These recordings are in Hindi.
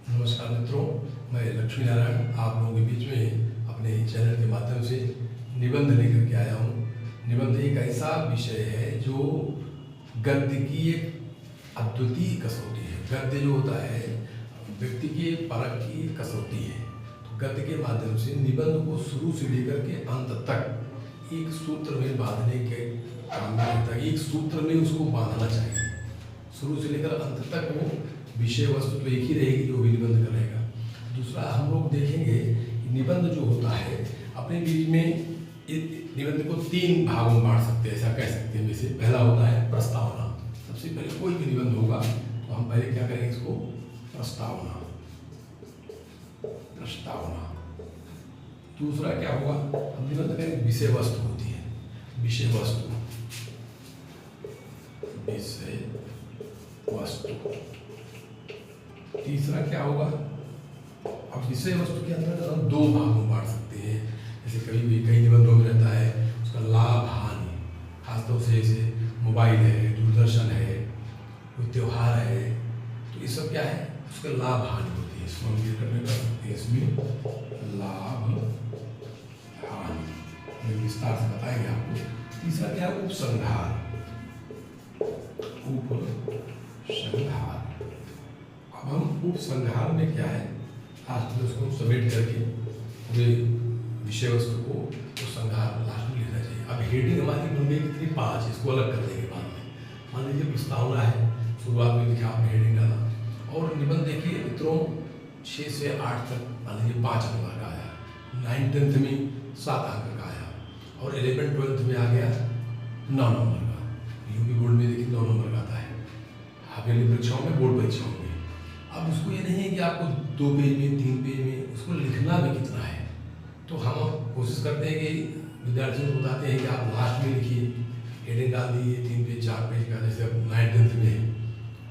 नमस्कार मित्रों, मैं लक्ष्मी नारायण आप लोगों के बीच में अपने चैनल के माध्यम से निबंध लेकर के आया हूँ। निबंध एक ऐसा विषय है जो गद्य की एक अद्वितीय कसौटी है। गद्य जो होता है व्यक्ति के परख की कसौटी है। तो गद्य के माध्यम से निबंध को शुरू से लेकर के अंत तक एक सूत्र में बांधने के काम में रहता है। एक सूत्र में उसको बांधना चाहिए, शुरू से लेकर अंत तक वो विषय वस्तु तो एक ही रहेगी जो भी निबंध करेगा। दूसरा हम लोग देखेंगे निबंध जो होता है अपने बीच में निबंध को 3 भागों में बांट सकते हैं, ऐसा कह सकते हैं। जैसे पहला होता है प्रस्तावना। सबसे पहले कोई भी निबंध होगा तो हम पहले क्या करेंगे, इसको प्रस्तावना। दूसरा क्या होगा, हम निबंध करेंगे विषय वस्तु होती है, विषय वस्तु। तीसरा क्या होगा, अब विषय वस्तु के अंदर हम 2 भागों में बांट सकते हैं। जैसे कभी भी कई निबंधों में रहता है उसका लाभ हानि, खासतौर से जैसे मोबाइल है, दूरदर्शन है, कोई त्यौहार है, तो ये सब क्या है, उसका लाभ हानि होती है। इसको हम ये करने कर सकते हैं, इसमें लाभ हानि विस्तार से बताएंगे आपको। तीसरा क्या है, उपसंहार। अब हम उपसंहार में क्या है, लास्ट में उसको समेट करके पूरे विषय वस्तु को उपसंहार लास्ट में लिखना चाहिए। अब हेडिंग हमारी बन गई कितनी, 5, इसको अलग कर देंगे बाद में। मान लीजिए प्रस्तावना है, शुरुआत में लिखा आपने हेडिंग डाला, और निबंध देखिए मित्रों 6 से 8 तक मान लीजिए 5 नंबर का आया, 9th 10th में 7 अंक का आया, और 11th 12th में आ गया 9 नंबर का। यूपी बोर्ड में देखिए 9 नंबर का आता है, हाफिली परीक्षाओं में, बोर्ड परीक्षाओं में। अब उसको ये नहीं है कि आपको 2 पेज में 3 पेज में उसको लिखना भी कितना है, तो हम कोशिश करते हैं कि विद्यार्थियों को बताते हैं कि आप लास्ट में लिखिए, हेडिंग डाल दीजिए 3 पेज 4 पेज का। जैसे अब 9th 10th में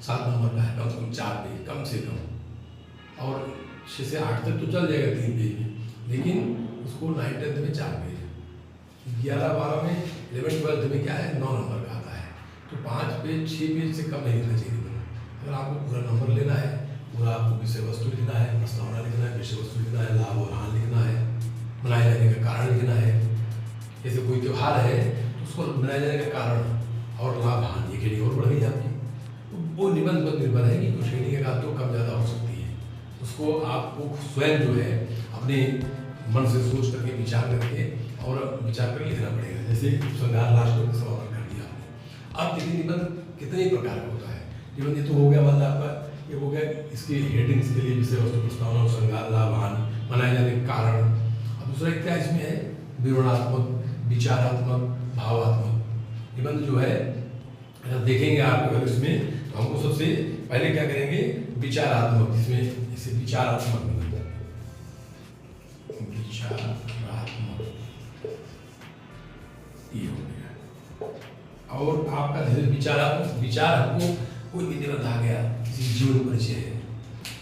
7 नंबर का है, कम से कम 4 पेज कम से कम, और 6 से 8 तक तो चल जाएगा 3 पेज में, लेकिन उसको 9th 10th में 4 पेज, 11 12 में 11th 12th में क्या है 9 नंबर का आता है। तो 5 पेज 6 पेज से कम नहीं लिखना चाहिए। अगर आपको पूरा नंबर लेना है, पूरा आपको विषय वस्तु लिखना है, प्रस्तावना लिखना है, विषय वस्तु लिखना है, लाभ और हानि लिखना है, मनाए जाने का कारण लिखना है। जैसे कोई त्यौहार है तो उसको मनाए जाने का कारण और लाभ हानि, एक हेडिंग और बढ़ गई आपकी। तो वो निबंध पर निर्भर है कि कुछ हेडिंग एक आध 2 कम ज़्यादा हो सकती है। उसको आपको स्वयं जो है अपने मन से सोच करके विचार करके और विचार करके लिखना पड़ेगा। जैसे उपसंहार लास्ट में समापन कर दिया आपने। अब देखिए निबंध कितने प्रकार का होता है। निबंध ये तो हो गया, मतलब आपका ये हो गया इसके हेडिंग्स के लिए, विषय वस्तु, प्रस्तावना, उपसंहार, लाभ हानि, मनाए जाने के कारण। अब दूसरा क्या इसमें है, विवरणात्मक, विचारात्मक, भावात्मक निबंध जो है। अगर देखेंगे आप अगर इसमें, तो हमको सबसे पहले क्या करेंगे, विचारात्मक। इसमें इसे विचारात्मक निबंध, विचारात्मक ये हो गया। और आपका विचारात्मक, विचार आपको कोई भी निबंध आ गया, किसी जीवन परिचय है,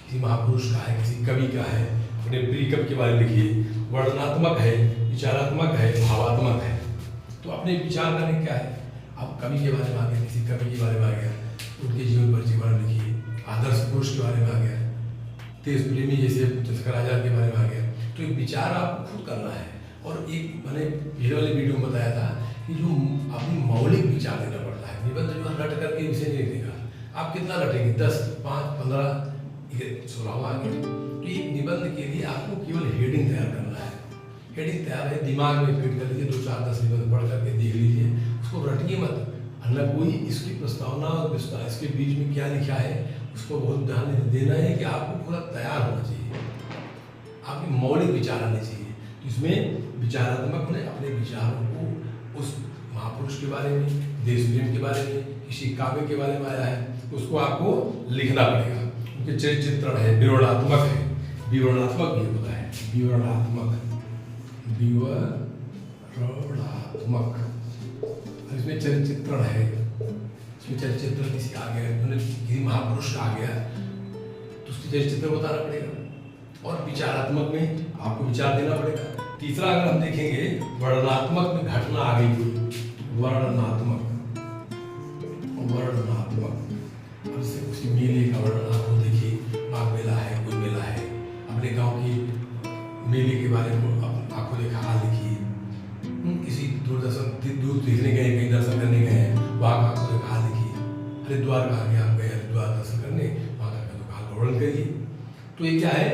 किसी महापुरुष का है, किसी कवि का है, अपने प्रिय कवि के बारे में लिखिए। वर्णनात्मक है, विचारात्मक है, भावात्मक है। तो अपने विचार करने क्या है, आप कवि के बारे में आ गया, किसी कवि के बारे में आ गया, उनके जीवन परिचय के बारे में लिखिए। आदर्श पुरुष के बारे में आ गया, देश प्रेमी जैसे चंद्रशेखर आजाद के बारे में आ गया। तो एक विचार आपको खुद करना है। और एक मैंने पहले वाले वीडियो में बताया था कि जो अपनी मौलिक विचार देना पड़ता है। निबंध जो रट करके विषय नहीं लिखेगा, आप कितना रटेंगे, 10, 5, 15, 16 आ गए। तो एक निबंध के लिए आपको केवल हेडिंग तैयार करना है। हेडिंग तैयार है, दिमाग में फिट कर लीजिए, 2, 4, 10 निबंध पढ़ करके देख लीजिए, उसको रटिए मत। अन्य कोई इसकी प्रस्तावना और विस्तार, इसके बीच में क्या लिखा है उसको बहुत ध्यान देना है कि आपको पूरा तैयार होना चाहिए, आपके मौलिक विचार आने चाहिए। तो इसमें विचारात्मक ने अपने विचारों को उस महापुरुष के बारे में, देश प्रेम के बारे में, किसी काव्य के बारे में आया है, उसको आपको लिखना पड़ेगा। उनके चरित्र चित्रण है, विवरणात्मक है, विवरणात्मक भी होता है, विवरणात्मक, विवरणात्मक। इसमें चरित्र चित्रण है, इसमें चरित्र चित्रण किसी का आ गया, किसी महापुरुष का आ गया तो उसकी चरित्र चित्रण बताना पड़ेगा। और विचारात्मक में आपको विचार देना पड़ेगा। तीसरा अगर हम देखेंगे, वर्णनात्मक में घटना आ गई कोई, वर्णनात्मक, वर्णनात्मक, अब से उसी मेले का वर्णन आपको देखिए, माघ मेला है, कोई मेला वर्णन करिए। तो ये क्या है,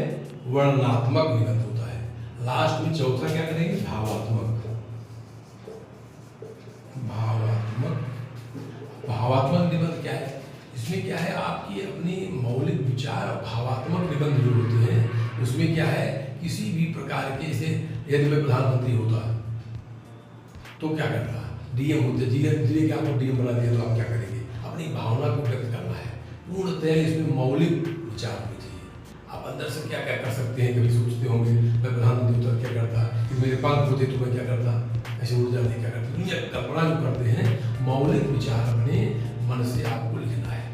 वर्णनात्मक निबंध होता है। लास्ट में चौथा क्या करेंगे, भावात्मक। भावात्मक निबंध क्या है, इसमें क्या है, आपकी अपनी मौलिक विचार और भावात्मक निबंध जो होते हैं उसमें क्या है, किसी भी प्रकार के, जैसे यदि मैं प्रधानमंत्री होता तो क्या करता, डीएम होते, डीएम दिए कि आपको डीएम बना दिया तो आप क्या करेंगे, अपनी भावना को व्यक्त करना है पूर्णतः। इसमें मौलिक विचार होने चाहिए। आप अंदर से क्या क्या कर सकते हैं, कभी सोचते होंगे मैं प्रधानमंत्री होता क्या करता, कि मेरे पंख होते तो मैं क्या करता, ऐसे उड़ जाते क्या करते, दुनिया कल्पना जो करते हैं, मौलिक विचार अपने मन से आपको लिखना है।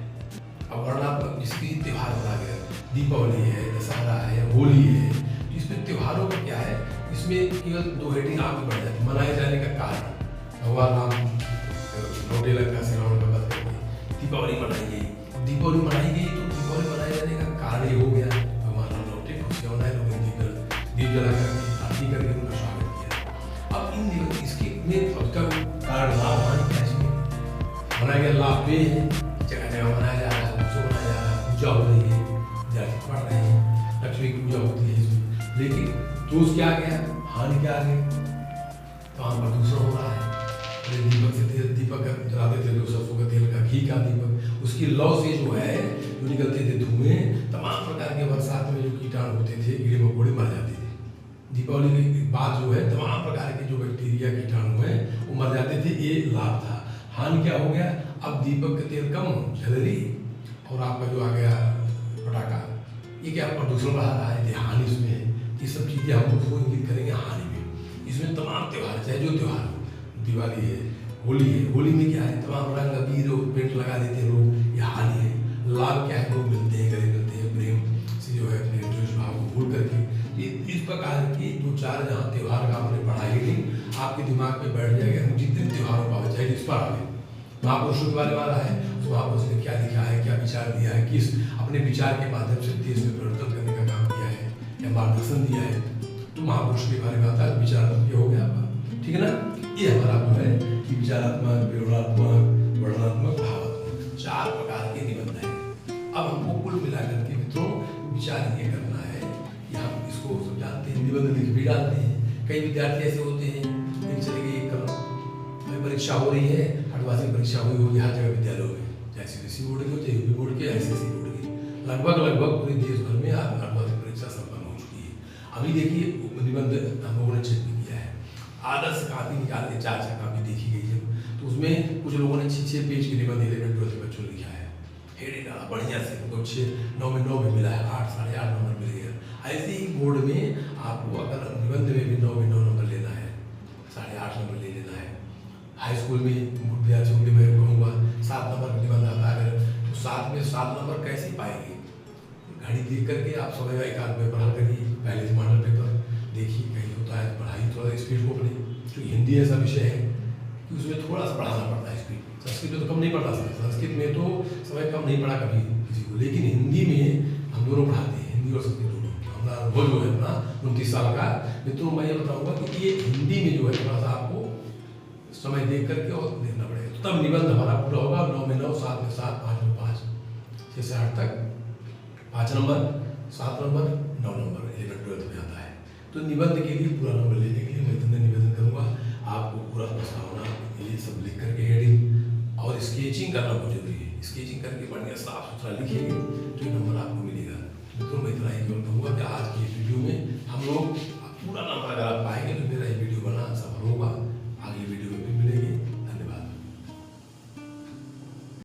अब वर्णनात्मक, जिसकी त्यौहार बना गया, दीपावली है, दशहरा है, होली है, तो इसमें त्योहारों का क्या है, इसमें केवल 2 हेडिंग आगे बढ़ जाती है। मनाए जाने का कारण, भगवान राम लौटे लंका से रावण का वध करके दीपावली मनाई गई। दीपावली मनाई गई तो दीपावली मनाए जाने का कारण ये हो गया, भगवान राम लौटे, खुशियाँ मनाए, लोगों ने दीप जला करके आरती करके उनका स्वागत किया। अब इन इसके में कारण लाभ हानि क्या इसमें मनाया गया, लाभ पे है, जगह जगह मनाया जा रहा है, उत्सव मनाया जा रहा है, पूजा हो रही है, विद्यार्थी पढ़ रहे हैं, लक्ष्मी की पूजा होती है इसमें। लेकिन दोष क्या आ गया, हानि क्या आ गई, वहाँ प्रदूषण हो रहा है। दीपक से तेल, दीपक जलाते थे लोग, सरसों का तेल का, घी का दीपक, उसकी लौ से जो है जो निकलते थे धुएं, तमाम प्रकार के बरसात में जो कीटाणु होते थे, कीड़े मकोड़े मर जाते थे। दीपावली के बाद जो है तमाम प्रकार के जो बैक्टीरिया कीटाणु हैं वो मर जाते थे, ये लाभ था। हानि क्या हो गया, अब दीपक का तेल कम झलरी और आपका जो आ गया पटाखा, ये क्या प्रदूषण बढ़ा रहा है, ये हानि इसमें है। ये सब चीज़ें हम उसको इंगित करेंगे हानि में। इसमें तमाम त्यौहार, चाहे जो त्यौहार हो, दिवाली है, होली है, होली में क्या है, तमाम रंग अबीर पेंट लगा देते हैं लोग, ये हानि है। लाभ क्या है, लोग मिलते हैं, गले मिलते हैं, प्रेम से जो है अपने जोश भाव को भूल करके। इस प्रकार की 2-4 जहाँ त्यौहार का आपने पढ़ाई नहीं, आपके दिमाग में बैठ जाएगा। हम जितने त्योहारों का चाहे जिस पर आगे महापुरुषों के बारे में आ रहा है, उस महापुरुष ने क्या लिखा है, क्या विचार दिया है, किस अपने विचार के माध्यम से देश में परिवर्तन करने का काम किया है या मार्गदर्शन दिया है, तो महापुरुष के बारे में आता है। विचारात्मक ये हो गया आपका, ठीक है ना। ये हमारा जो है कि विचारात्मक, विवरणात्मक, वर्णनात्मक, भावात्मक 4 प्रकार के निबंध हैं। अब हमको कुल मिलाकर के मित्रों विचार ये करना है कि हम इसको सब जानते हैं, निबंध लिख भी डालते हैं। कई विद्यार्थी ऐसे होते हैं, एक चले गए एक करो, परीक्षा हो रही है, अर्धवार्षिक परीक्षा हुई होगी हर जगह विद्यालयों में, चाहे सीबीएसई बोर्ड की हो, चाहे यूपी बोर्ड की, आईसीएसई बोर्ड की, लगभग पूरे देश भर में अर्धवार्षिक परीक्षा संपन्न हो चुकी है। अभी देखिए निबंध हम लोगों ने चेक भी किया है, आदर्श कापी निकाल के 4 कापी देखी गई है, तो उसमें कुछ लोगों ने 6 पेज के निबंध 11-12 के बच्चों ने लिखा है, हेडिंग डाला बढ़िया से, तो 9 में 9 भी मिला है, 8, 8.5 नंबर मिल गया। ऐसे ही बोर्ड में आपको अगर निबंध में भी 9 में 9 नंबर लेना है, 8.5 नंबर ले लेना है। हाई स्कूल में विद्यार्थियों के मैं कहूँगा 7 नंबर का निबंध आता है, तो 7 में 7 नंबर कैसे पाएंगे, घड़ी देख करके आप समय एक आध पेपर हल करिए, पहले से मॉडल पेपर देखिए, कहीं होता है पढ़ाई थोड़ा स्पीड को अपनी, क्योंकि हिंदी ऐसा विषय है कि उसमें थोड़ा सा पढ़ाना पड़ता है स्पीड। संस्कृत में तो कम नहीं पढ़ा सकता, संस्कृत में तो समय कम नहीं पढ़ा कभी किसी को, लेकिन हिंदी में हम दोनों पढ़ाते हैं, हिंदी और संस्कृत दोनों। हमारा अनुभव जो है अपना 29 साल का, मित्रों मैं ये बताऊँगा कि ये हिंदी में जो है थोड़ा सा आपको समय देख करके और देखना पड़ेगा, तो तब निबंध हमारा पूरा होगा। 9 में 9, 7 में 7, 5 में 5, 6 से 8 तक 5 नंबर, 7 नंबर, 9 नंबर 11-12 में आता है। तो निबंध के लिए पूरा नंबर लेने के लिए मैं इतना निवेदन करूँगा, आपको पूरा प्रस्तावना ये सब लिख करके हेडिंग और स्केचिंग करना बहुत जरूरी है। स्केचिंग करके बढ़िया साफ सुथरा लिखेंगे तो ये नंबर आपको मिलेगा। तो मैं इतना ही केवल कहूँगा कि आज की वीडियो में हम लोग पूरा नंबर अगर